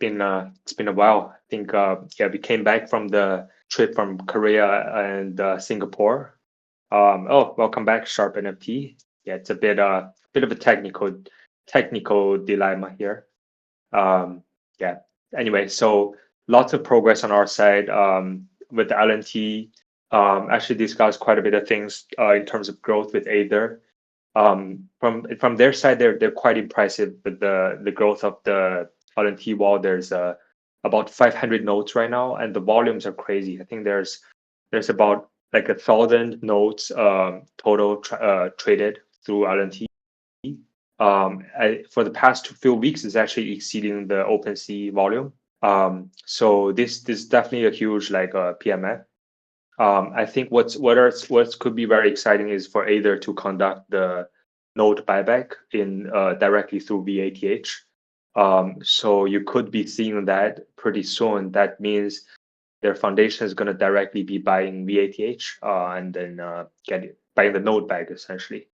it's been a while. I think yeah, we came back from the trip from Korea and Singapore. Oh, welcome back, Sharp NFT. Yeah, it's a bit of a technical dilemma here. Um, yeah. Anyway, so lots of progress on our side with the LNT. Actually discussed quite a bit of things in terms of growth with Aether. From their side, they're quite impressive with the growth of the LNT wall. There's about 500 nodes right now, and the volumes are crazy. I think there's about like 1,000 nodes total traded through LNT. For the past few weeks, it's actually exceeding the OpenSea volume. So this is definitely a huge like PMF. I think what could be very exciting is for Aether to conduct the node buyback in directly through VATH. So you could be seeing that pretty soon. That means their foundation is going to directly be buying VATH and then buying the node back essentially.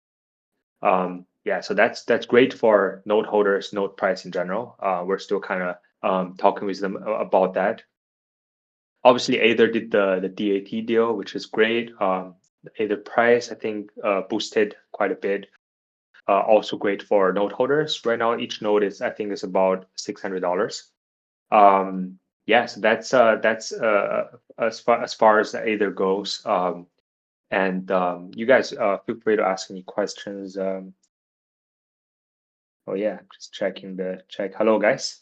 Yeah, so that's great for node holders, node price in general. We're still kind of talking with them about that. Obviously, Aether did the DAT deal, which is great. Aether price, I think, boosted quite a bit. Also great for node holders. Right now, each node I think, is about $600. Yeah, so that's as far as the Aether goes. And you guys feel free to ask any questions. Oh yeah, just checking the check. Hello, guys.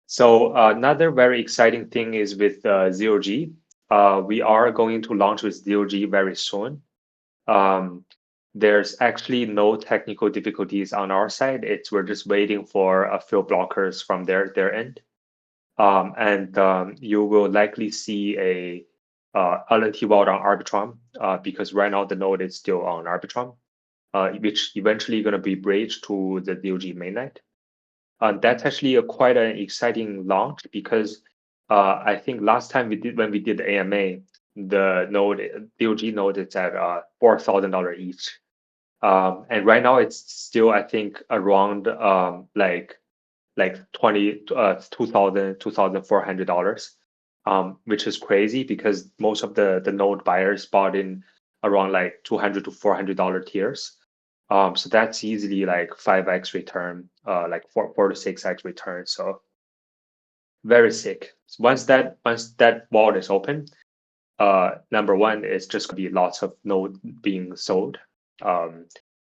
So another very exciting thing is with Zero G. We are going to launch with Zero G very soon. There's actually no technical difficulties on our side. We're just waiting for a few blockers from their end. And you will likely see a LNT vault on Arbitrum because right now the node is still on Arbitrum, which eventually going to be bridged to the DOG mainnet. That's actually quite an exciting launch because I think last time when we did the AMA, the DOG node is at $4,000 each. And right now it's still, I think, around like 2,000, $2,400, which is crazy because most of the node buyers bought in around like $200 to $400 tiers. So that's easily like 5x return, like 4 to 6x return. So very sick. So once that wallet is open, number one is just gonna be lots of node being sold.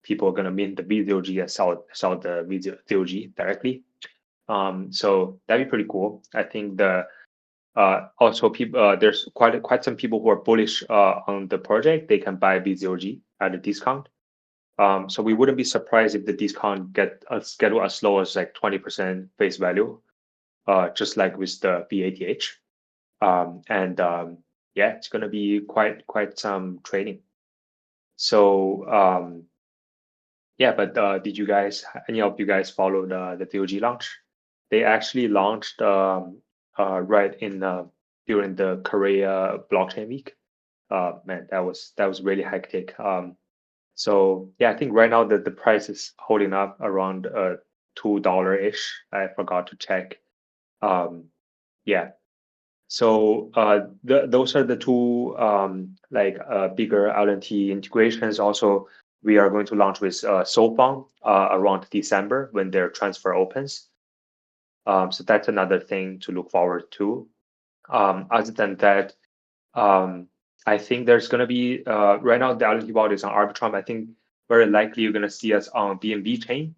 People are gonna mint the VZOG and sell the VZOG directly. So that'd be pretty cool. I think also people there's quite some people who are bullish on the project. They can buy VZOG at a discount. So we wouldn't be surprised if the discount get as low as like 20% face value, just like with the VATH. And yeah, it's gonna be quite some trading. So yeah, but did any of you guys follow the DOG launch? They actually launched right in during the Korea blockchain week. Man, that was really hectic. So yeah, I think right now the price is holding up around $2 ish. I forgot to check. Yeah. So those are the two bigger LNT integrations. Also, we are going to launch with SoFund around December when their transfer opens. So that's another thing to look forward to. Other than that, I think there's going to be right now the LNT wallet is on Arbitrum. I think very likely you're going to see us on BNB chain.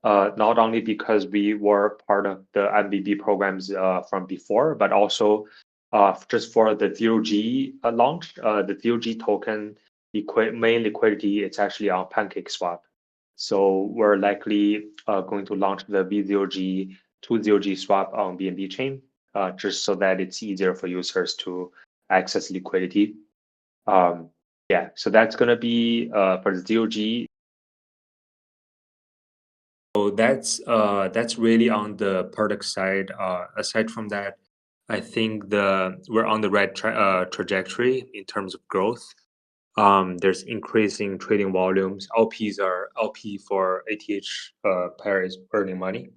Not only because we were part of the MBB programs from before, but also just for the ZeroG launch, the ZeroG token main liquidity, it's actually on PancakeSwap. So we're likely going to launch the VZOG to ZeroG swap on BNB chain, just so that it's easier for users to access liquidity. Yeah, so that's going to be for the ZeroG. So that's really on the product side. Aside from that, I think we're on the right trajectory in terms of growth. There's increasing trading volumes. LP for ATH pair is earning money.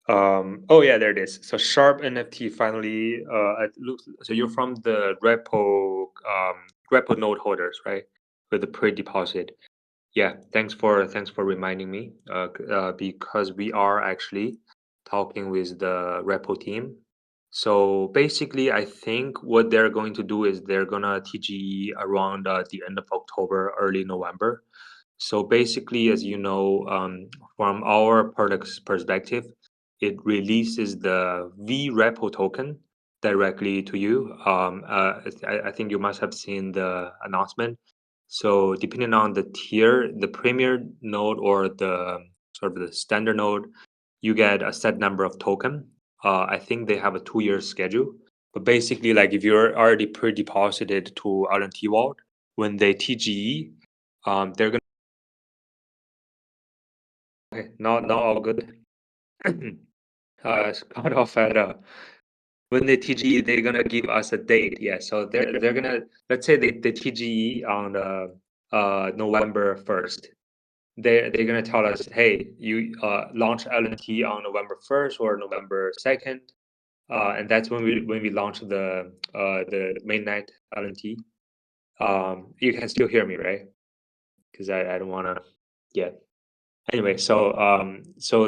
Oh yeah, there it is. So Sharp NFT finally. It looks so you're from the repo node holders, right? With the pre-deposit. Yeah, thanks for reminding me. Because we are actually talking with the repo team. So basically, I think what they're going to do is they're gonna TGE around the end of October, early November. So basically, as you know, from our product's perspective, it releases the vRepo token directly to you. I think you must have seen the announcement. So depending on the tier, the premier node or the sort of the standard node, you get a set number of token. I think they have a 2-year schedule. But basically, like if you're already pre-deposited to LNT Vault, when they TGE, they're gonna okay, not all good. It's cut off at when they TGE, they're gonna give us a date. Yeah, so they're gonna let's say they TGE on November 1st. They're gonna tell us, hey, you launch LNT on November 1st or November 2nd, and that's when we launch the mainnet LNT. You can still hear me, right? Because I don't wanna. Yeah. Anyway, so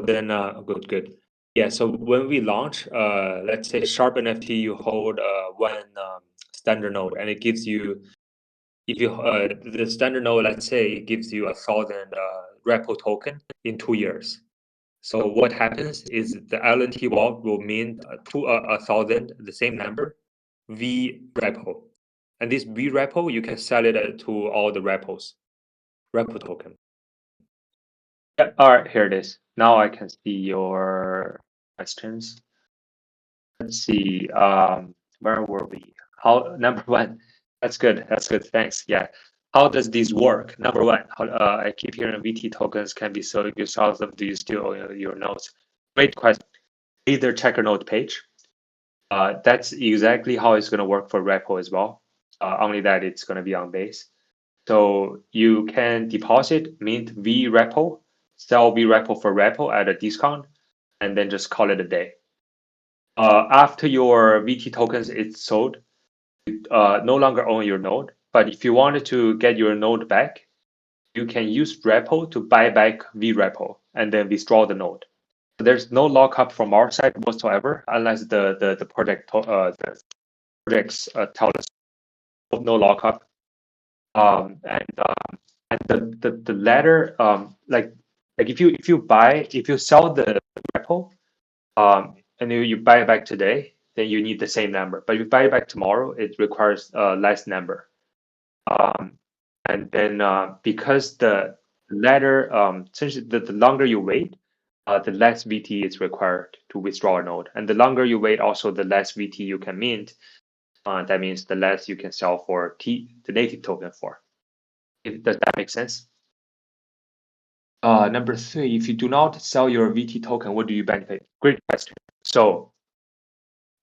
then good. Yeah, so when we launch, let's say Sharp NFT, you hold one standard node, and it gives you if you the standard node, let's say, it gives you 1,000 repo token in 2 years. So what happens is the LNT vault will mint 1,000, the same number, V repo, and this V repo you can sell it to all the repos, repo token. Yeah, all right, here it is. Now I can see your questions. Let's see, where were we? How, number one, that's good, thanks. Yeah. How does this work? Number one, I keep hearing VT tokens can be sold. If you sell them, do you still own your nodes? Great question. Either check your node page. That's exactly how it's going to work for repo as well. Only that it's going to be on base. So you can deposit mint V repo, sell V repo for repo at a discount, and then just call it a day. After your VT tokens is sold, no longer own your node. But if you wanted to get your node back, you can use repo to buy back V repo and then withdraw the node. So there's no lockup from our side whatsoever, unless the projects tell us no lockup. And the latter, like if you sell the repo, and you buy it back today, then you need the same number. But if you buy it back tomorrow, it requires less number. And then because the latter, since the longer you wait, the less VT is required to withdraw a node. And the longer you wait, also the less VT you can mint. That means the less you can sell for the native token for. Does that make sense? Number three, if you do not sell your VT token, what do you benefit? Great question. So,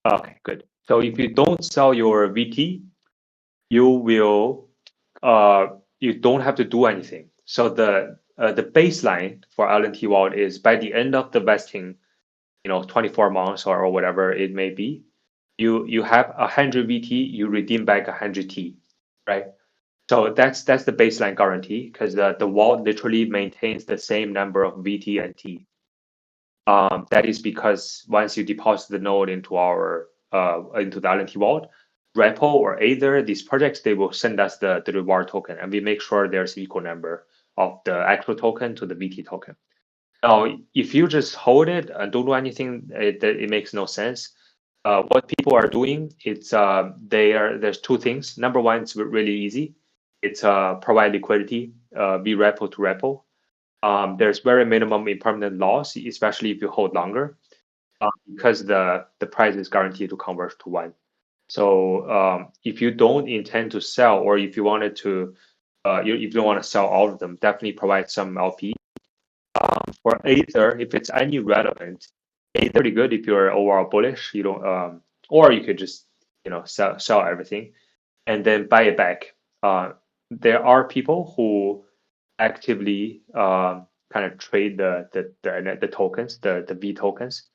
okay, good. So if you don't sell your VT, you will, you don't have to do anything. So the baseline for LNT Vault is by the end of the vesting, 24 months or whatever it may be, you have 100 VT, you redeem back 100 T, right? So that's the baseline guarantee because the vault literally maintains the same number of VT and T. That is because once you deposit the node into our into the LNT vault, repo or Aether, these projects, they will send us the reward token, and we make sure there's equal number of the actual token to the VT token. Now, if you just hold it and don't do anything, it makes no sense. What people are doing, there's two things. Number one, it's really easy. It's provide liquidity, be repo to repo. There's very minimum impermanent loss, especially if you hold longer, because the price is guaranteed to convert to one. So if you don't intend to sell, or if you wanted to, if you don't want to sell all of them, definitely provide some LP. For Aether, if it's any relevant, it's pretty good if you're overall bullish. You don't, or you could just sell everything and then buy it back. There are people who actively kind of trade the tokens, the V tokens.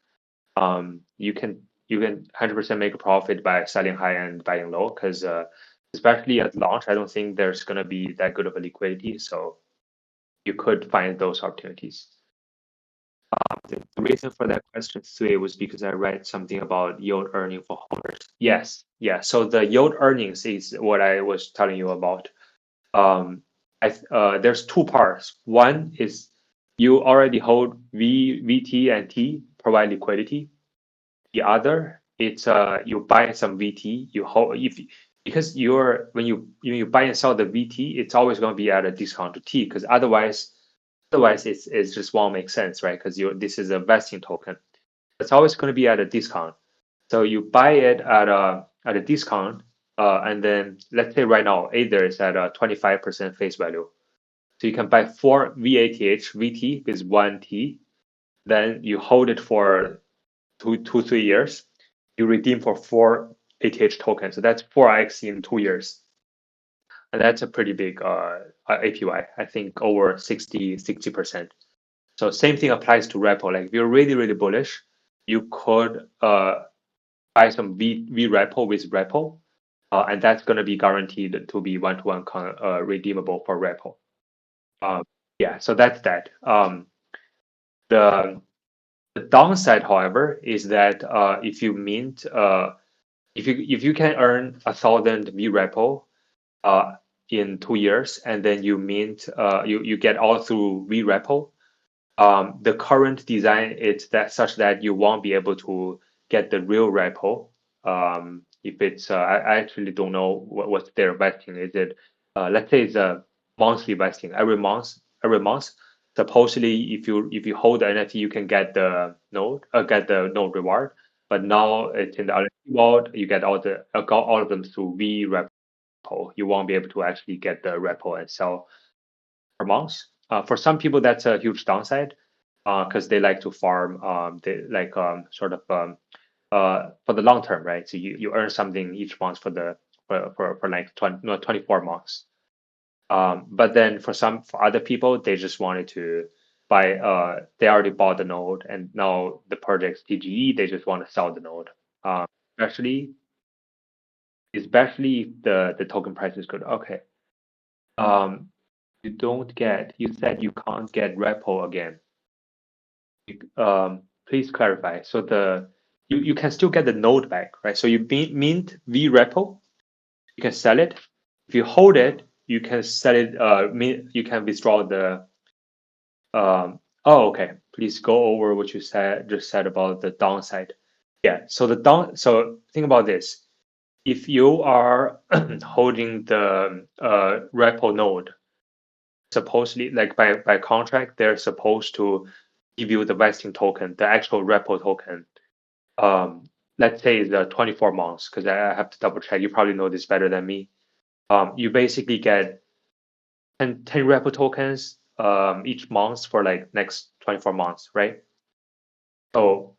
you can 100% make a profit by selling high and buying low, because especially at launch, I don't think there's gonna be that good of a liquidity. So you could find those opportunities. The reason for that question 3 was because I read something about yield earning for holders. Yes, yeah. So the yield earnings is what I was telling you about. There's two parts. One is you already hold VT and T, provide liquidity. The other, it's you buy some VT, you hold because when you buy and sell the VT, it's always going to be at a discount to T, because otherwise it's just won't make sense, right? Because this is a vesting token. It's always going to be at a discount. So you buy it at a discount, and then let's say right now Aether is at a 25% face value. So you can buy 4 VATH VT with 1 T, then you hold it for 3 years. You redeem for 4 ATH tokens. So that's 4x in 2 years. And that's a pretty big APY, I think over 60%. So same thing applies to repo. Like if you're really, really bullish, you could buy some V repo with repo, and that's going to be guaranteed to be one-to-one redeemable for repo. Yeah, so that's that. The downside, however, is that if you mint, if you can earn 1,000 V repo in 2 years, and then you mint, you get all through V repo. The current design is that such that you won't be able to get the real repo. If it's, I actually don't know what's their vesting. Is it, let's say it's a monthly vesting every month. Supposedly, if you hold the NFT, you can get the node, reward. But now it's in the NFT world, you get all of them through V repo. You won't be able to actually get the repo and sell per month. For some people, that's a huge downside because they like to farm. They like sort of for the long term, right? So you earn something each month for like 24 months. But then for other people, they just wanted to buy. They already bought the node, and now the project's DGE. They just want to sell the node. Especially if the token price is good. Okay. You said you can't get repo again. Please clarify. So you can still get the node back, right? So you mint V repo, you can sell it. If you hold it, you can sell it. You can withdraw the. Oh, okay. Please go over what you just said about the downside. Yeah. So think about this. If you are holding the repo node, supposedly like by contract, they're supposed to give you the vesting token, the actual repo token. Let's say the 24 months, because I have to double check. You probably know this better than me. You basically get 10 repo tokens each month for like next 24 months, right? So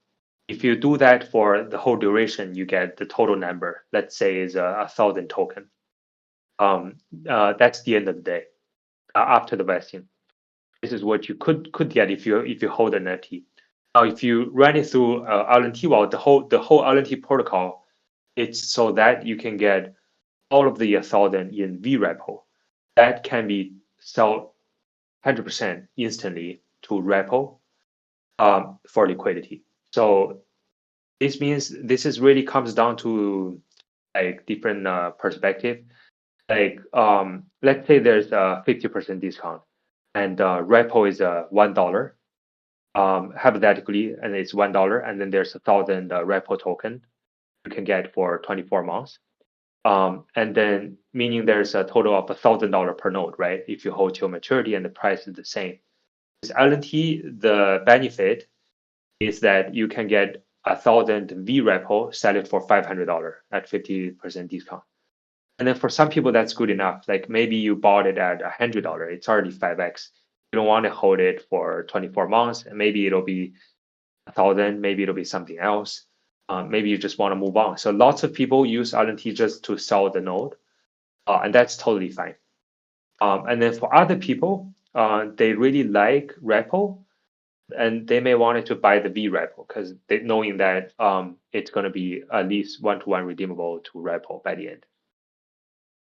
if you do that for the whole duration, you get the total number. Let's say is 1,000 token. That's the end of the day after the vesting. This is what you could get if you hold an NFT. Now, if you run it through LNT wallet, the whole LNT protocol, it's so that you can get all of the 1,000 in V repo. That can be sold 100% instantly to repo for liquidity. So this means this really comes down to like different perspective. Like let's say there's a 50% discount, and repo is $1. Hypothetically, and it's $1, and then there's 1,000 repo token you can get for 24 months. And then meaning there's a total of $1,000 per node, right? If you hold till maturity and the price is the same. With LNT, the benefit is that you can get 1,000 V repo, sell it for $500 at 50% discount. And then for some people, that's good enough. Like maybe you bought it at $100, it's already 5x. You don't want to hold it for 24 months, and maybe it'll be 1,000, maybe it'll be something else. Maybe you just want to move on. So lots of people use LNT just to sell the node, and that's totally fine. And then for other people, they really like repo, and they may want to buy the V repo because they knowing that it's going to be at least one-to-one redeemable to repo by the end.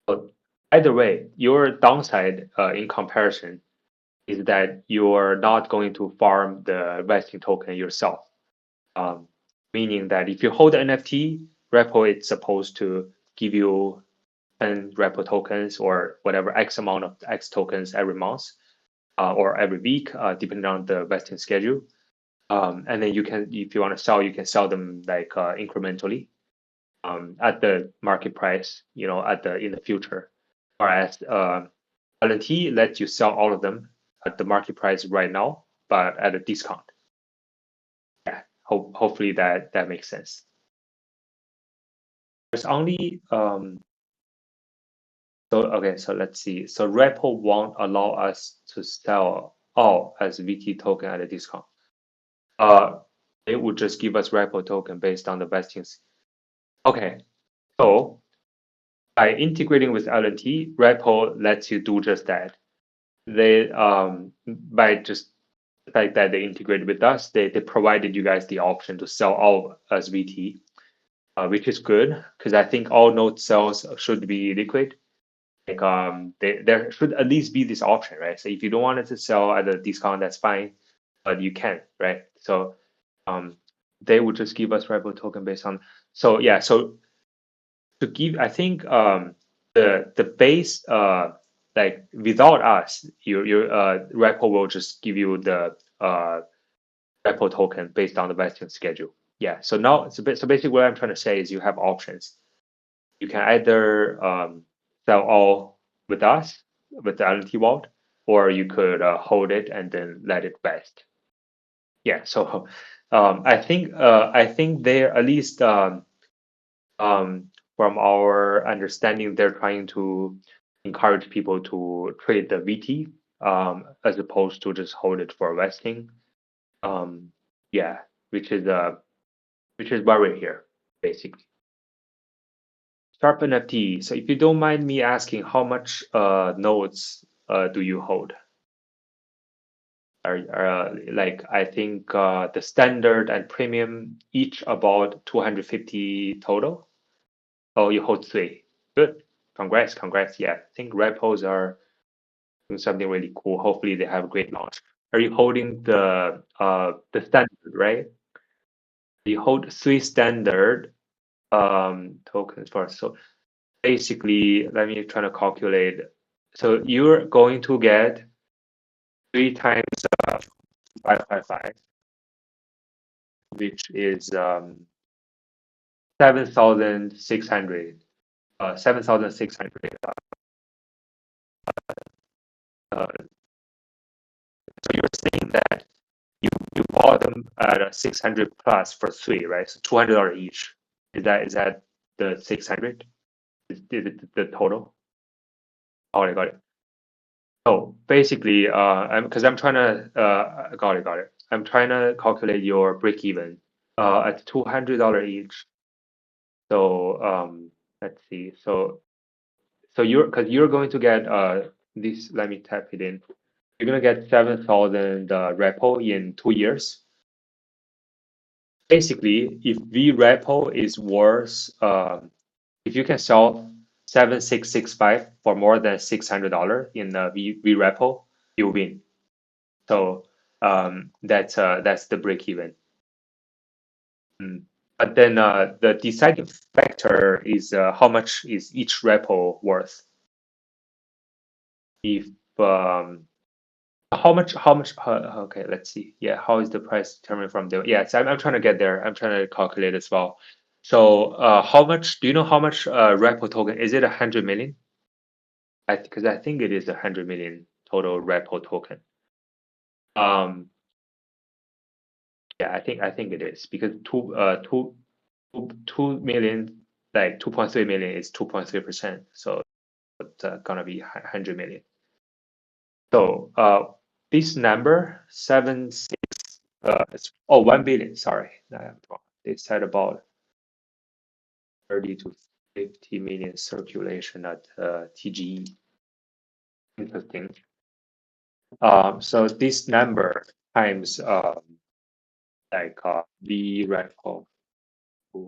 But either way, your downside in comparison is that you're not going to farm the vesting token yourself. Meaning that if you hold the NFT, repo it's supposed to give you 10 repo tokens or whatever X amount of X tokens every month or every week, depending on the vesting schedule. And then you can, if you want to sell, you can sell them like incrementally at the market price, you know, in the future. Whereas LNT lets you sell all of them at the market price right now, but at a discount. Yeah, hopefully that makes sense. There's only so let's see. So repo won't allow us to sell all as VT token at a discount. It would just give us repo token based on the vestings. Okay, so by integrating with LNT, repo lets you do just that. They by just the fact that they integrated with us, they provided you guys the option to sell all as VT, which is good because I think all node sales should be liquid. Like there should at least be this option, right? So if you don't want it to sell at a discount, that's fine, but you can, right? So they would just give us repo token based on. So yeah, so to give, I think the base like without us, your repo will just give you the repo token based on the vesting schedule. Yeah. So now, so basically, what I'm trying to say is you have options. You can either sell all with us with the LNT vault, or you could hold it and then let it vest. Yeah. So I think they're at least from our understanding, they're trying to encourage people to trade the VT as opposed to just hold it for vesting. Yeah, which is why we're here, basically. Sharp NFT. So if you don't mind me asking, how much nodes do you hold? Are like I think the standard and premium each about 250 total. Oh, you hold 3. Good. Congrats. Yeah, I think repos are doing something really cool. Hopefully they have a great launch. Are you holding the standard, right? You hold 3 standard tokens first. So basically, let me try to calculate. So you're going to get 3 times 555, which is 7,600. 7,600. So you're saying that you bought them at a 600 plus for 3, right? So $200 each. Is that the 600? Is the total? Oh, I got it. So basically, I'm trying to got it. I'm trying to calculate your break even at $200 each. So let's see. So you're going to get this. Let me type it in. You're gonna get 7,000 repo in 2 years. Basically, if V repo is worth, if you can sell 7,665 for more than $600 in the V repo, you win. So that's the break even. But then the deciding factor is how much is each repo worth. If how much okay, let's see. Yeah, how is the price determined from there? Yeah, so I'm trying to get there. I'm trying to calculate as well. So how much do you know how much repo token is it? 100 million? Because I think it is 100 million total repo token. Yeah, I think it is because 2 million, like 2.3 million is 2.3%. So it's gonna be 100 million. So this number 1 billion. Sorry, they said about 30 to 50 million circulation at TGE. Interesting. So this number times like V repo.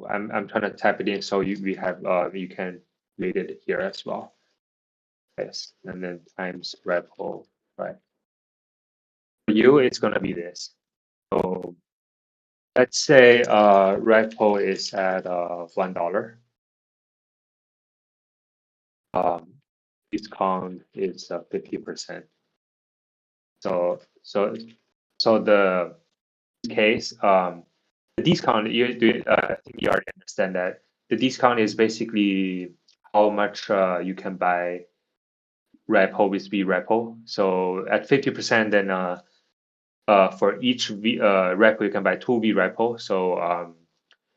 I'm trying to type it in so we have you can read it here as well. Yes, and then times repo, right? For you, it's gonna be this. So let's say repo is at $1. Discount is 50%. So the case the discount I think you already understand that the discount is basically how much you can buy repo with V repo. So at 50%, then for each repo you can buy 2 V repo. So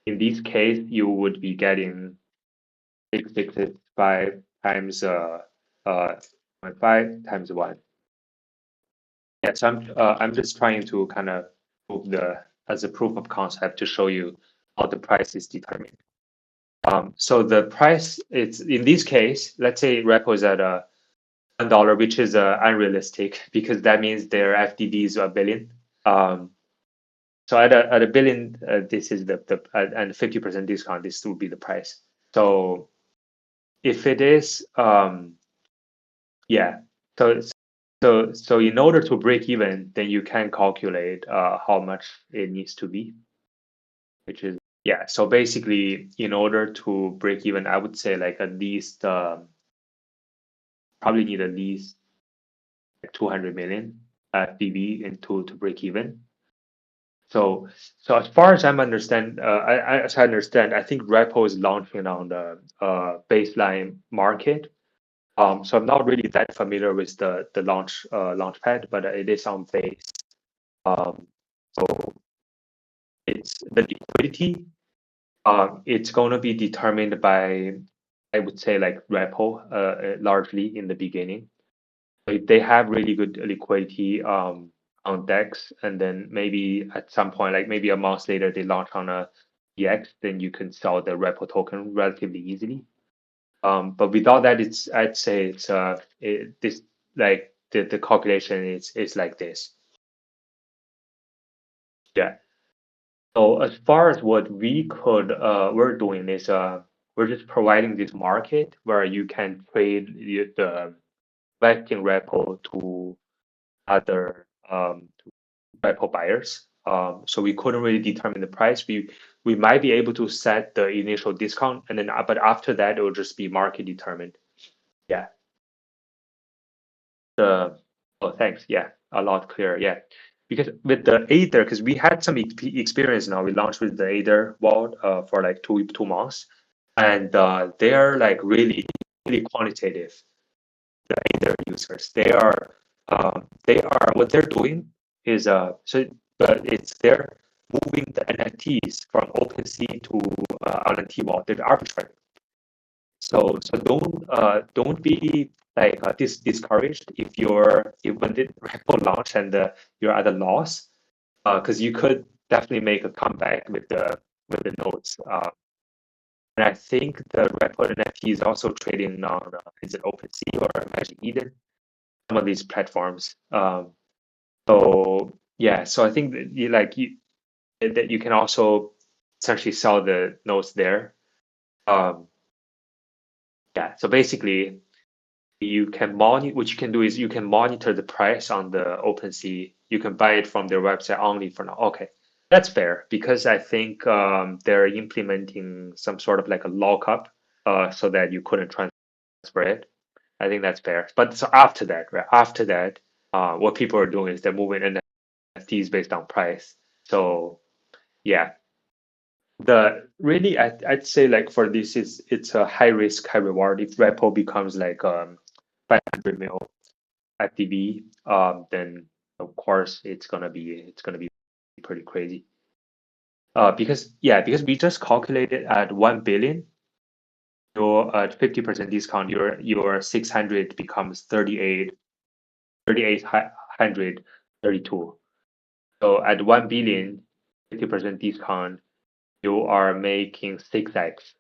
in this case you would be getting 665 times 0.5 times 1. Yeah, so I'm just trying to kind of prove as a proof of concept to show you how the price is determined. So the price it's in this case, let's say repo is at $1, which is unrealistic because that means their FDDs are billion. So at a billion, this is the and 50% discount, this will be the price. So if it is yeah, so in order to break even, then you can calculate how much it needs to be, which is yeah. So basically, in order to break even, I would say like at least probably need at least 200 million BV into to break even. So as far as as I understand, I think Repo is launching on the baseline market. So I'm not really that familiar with the launchpad, but it is on base. So it's the liquidity. It's going to be determined by, I would say, like Repo, largely in the beginning. So if they have really good liquidity on DEX, and then maybe at some point, like maybe a month later, they launch on a DX, then you can sell the Repo token relatively easily. But without that, I'd say this like the calculation is like this. Yeah. So as far as what we're doing is we're just providing this market where you can trade the vesting repo to other repo buyers. So we couldn't really determine the price. We might be able to set the initial discount, and then but after that it will just be market determined. Yeah. Oh, thanks. Yeah, a lot clearer. Yeah, because with the Aether, because we had some experience now. We launched with the Aether wallet for like 2 months, and they are like really quantitative. The Aether users, they are what they're doing is it's they're moving the NFTs from OpenSea to LNT wallet. They're arbitrary. So don't be like discouraged if when the repo launch and you're at a loss, because you could definitely make a comeback with the nodes. And I think the repo NFT is also trading on is it OpenSea or Magic Eden, some of these platforms. So yeah, so I think that you can also essentially sell the nodes there. Yeah, so basically you can monitor what you can do is you can monitor the price on the OpenSea. You can buy it from their website only for now. Okay, that's fair because I think they're implementing some sort of like a lockup so that you couldn't transfer it. I think that's fair. But so after that, right? After that, what people are doing is they're moving NFTs based on price. So yeah, the really I'd say like for this it's a high risk, high reward. If repo becomes like 500 mil FDB, then of course it's gonna be pretty crazy. Because we just calculated at 1 billion, your 50% discount, your 600 becomes 3832. So at 1 billion, 50% discount, you are making 6x.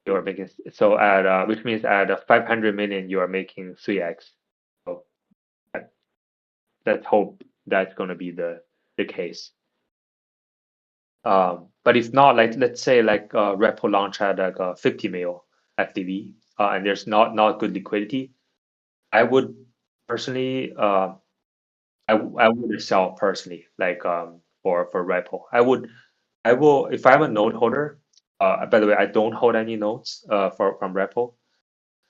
You are making so at which means at 500 million, you are making 3x. So let's hope that's going to be the case. But if not, like let's say like repo launch at like a 50 mil FDV, and there's not good liquidity, I would personally I would sell personally like for repo. I will if I'm a node holder. By the way, I don't hold any nodes from repo.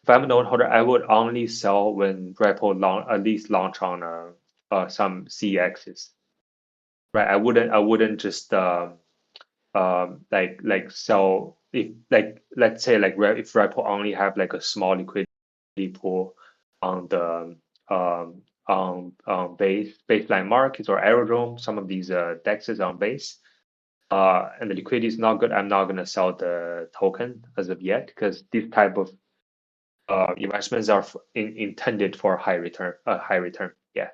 If I'm a node holder, I would only sell when repo at least launch on some CEXs, right? I wouldn't just like sell if like let's say like if repo only have like a small liquidity pool on the baseline markets or aerodrome, some of these dexes on base, and the liquidity is not good, I'm not gonna sell the token as of yet because this type of investments are intended for high return, yeah.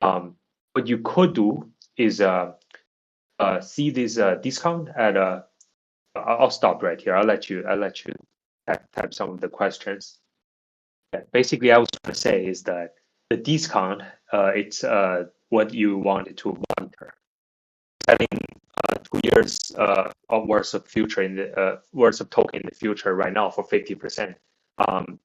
What you could do is see this discount at I'll stop right here. I'll let you type some of the questions. Yeah, basically, I was going to say is that the discount, it's what you wanted to monitor. Selling 2 years of worth of future in the worth of token in the future right now for 50%. Then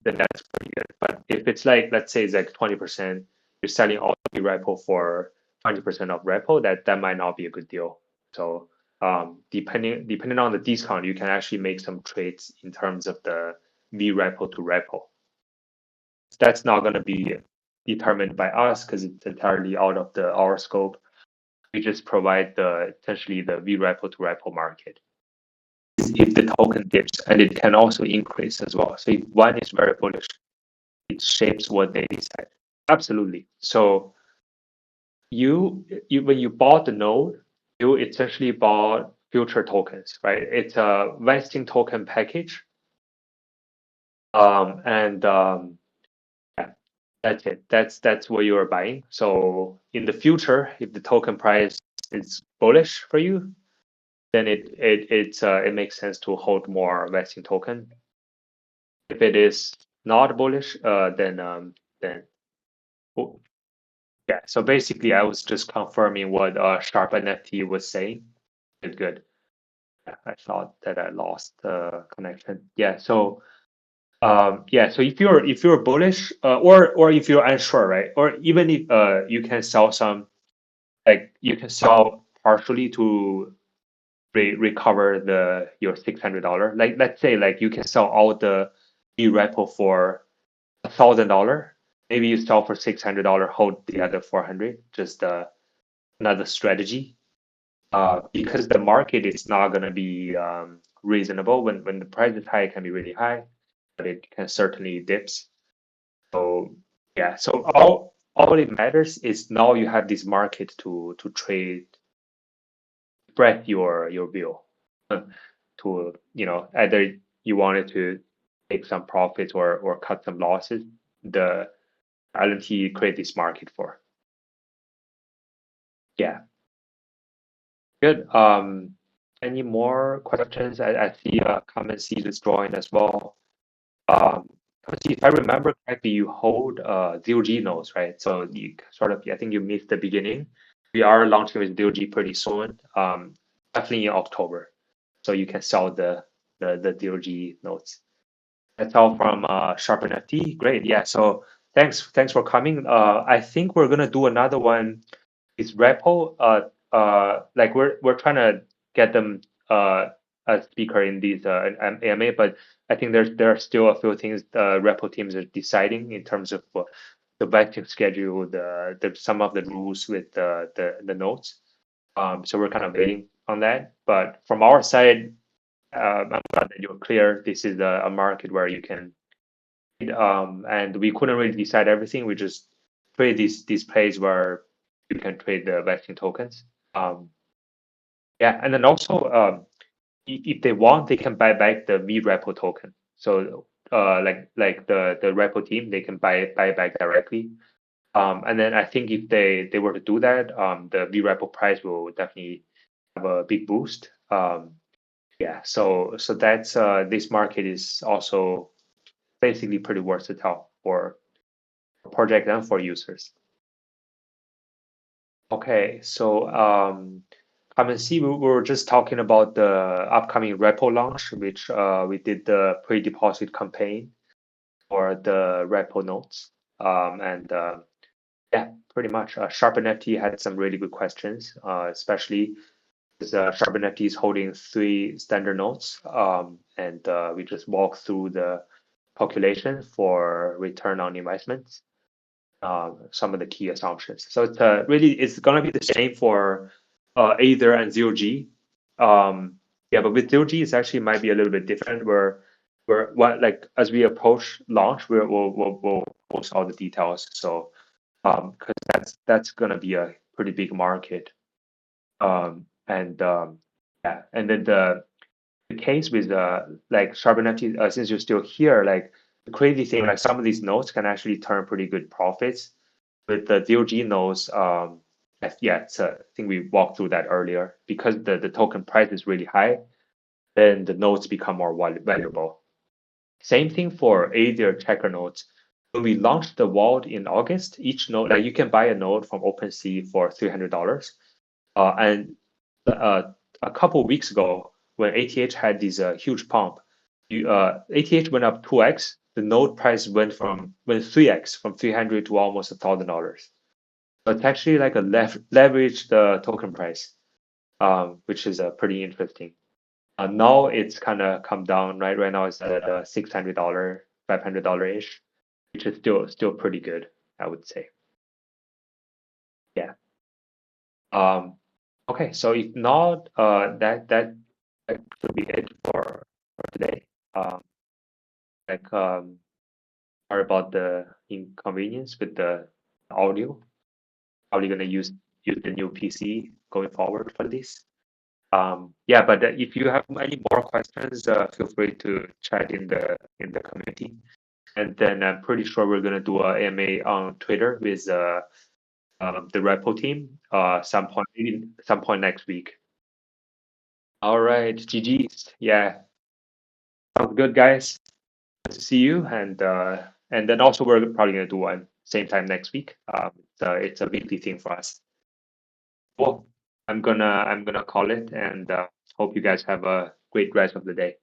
that's pretty good. But if it's like, let's say it's like 20%, you're selling all the repo for 20% of repo, that might not be a good deal. So depending on the discount, you can actually make some trades in terms of the V repo to repo. That's not going to be determined by us because it's entirely out of our scope. We just provide essentially the V repo to repo market. If the token dips, and it can also increase as well. So if one is very bullish, it shapes what they decide. Absolutely. So you when you bought the node, you essentially bought future tokens, right? It's a vesting token package. Yeah, that's it. That's what you are buying. So in the future, if the token price is bullish for you, then it makes sense to hold more vesting token. If it is not bullish, then oh, yeah. So basically, I was just confirming what Sharp NFT was saying. Good. Yeah, I thought that I lost the connection. Yeah. So yeah. So if you're bullish, or if you're unsure, right? Or even if you can sell some, like you can sell partially to recover your $600. Like let's say like you can sell all the B repo for $1,000. Maybe you sell for $600, hold the other 400. Just another strategy. Because the market is not going to be reasonable. When the price is high, it can be really high, but it can certainly dips. So yeah, so all it matters is now you have this market to trade, spread your view to either you wanted to take some profits or cut some losses. The LNT create this market for. Yeah, good. Any more questions? I see comment seed is drawing as well. If I remember correctly, you hold zero G nodes, right? So you sort of, I think you missed the beginning. We are launching with zero G pretty soon, definitely in October. So you can sell the zero G nodes. That's all from Sharp NFT. Great, yeah. So thanks for coming. I think we're gonna do another one. It's repo. Like we're trying to get them a speaker in these AMA, but I think there are still a few things the repo teams are deciding in terms of the vesting schedule, the some of the rules with the nodes. So we're kind of waiting on that. But from our side, I'm glad that you're clear. This is a market where you can, and we couldn't really decide everything. We just trade these plays where you can trade the vesting tokens. Yeah, and then also if they want, they can buy back the V repo token. So like the repo team, they can buy back directly. And then I think if they were to do that, the V repo price will definitely have a big boost. Yeah, so that's this market is also basically pretty versatile for project and for users. Okay, so come and see. We were just talking about the upcoming repo launch, which we did the pre-deposit campaign for the repo notes. And yeah, pretty much. Sharp NFT had some really good questions, especially because Sharp NFT is holding 3 standard notes. And we just walked through the calculation for return on investments, some of the key assumptions. So it's really it's gonna be the same for Aether and zero G. Yeah, but with zero G, it's actually might be a little bit different. Where what like as we approach launch, we'll post all the details. So because that's gonna be a pretty big market. And yeah, and then the case with like Sharp NFT, since you're still here, like the crazy thing, like some of these nodes can actually turn pretty good profits with the DOG nodes. Yeah, it's I think we walked through that earlier because the token price is really high, then the nodes become more valuable. Same thing for Aether checker nodes. When we launched the vault in August, each node, like you can buy a node from OpenSea for $300. And a couple of weeks ago, when ATH had this huge pump, ATH went up 2x. The node price went 3x, from 300 to almost $1,000. So it's actually like a leverage the token price, which is pretty interesting. Now it's kind of come down, right? Right now it's at $600, $500 ish, which is still pretty good, I would say. Yeah. Um, okay, so if not, that should be it for today. Um, like sorry about the inconvenience with the audio. Probably gonna use the new PC going forward for this. Yeah, but if you have any more questions, feel free to chat in the community. And then I'm pretty sure we're gonna do a AMA on Twitter with the repo team maybe some point next week. All right, GG's. Yeah, sounds good, guys. Good to see you. And then also we're probably gonna do one same time next week. It's a weekly thing for us. Well, I'm gonna call it and hope you guys have a great rest of the day.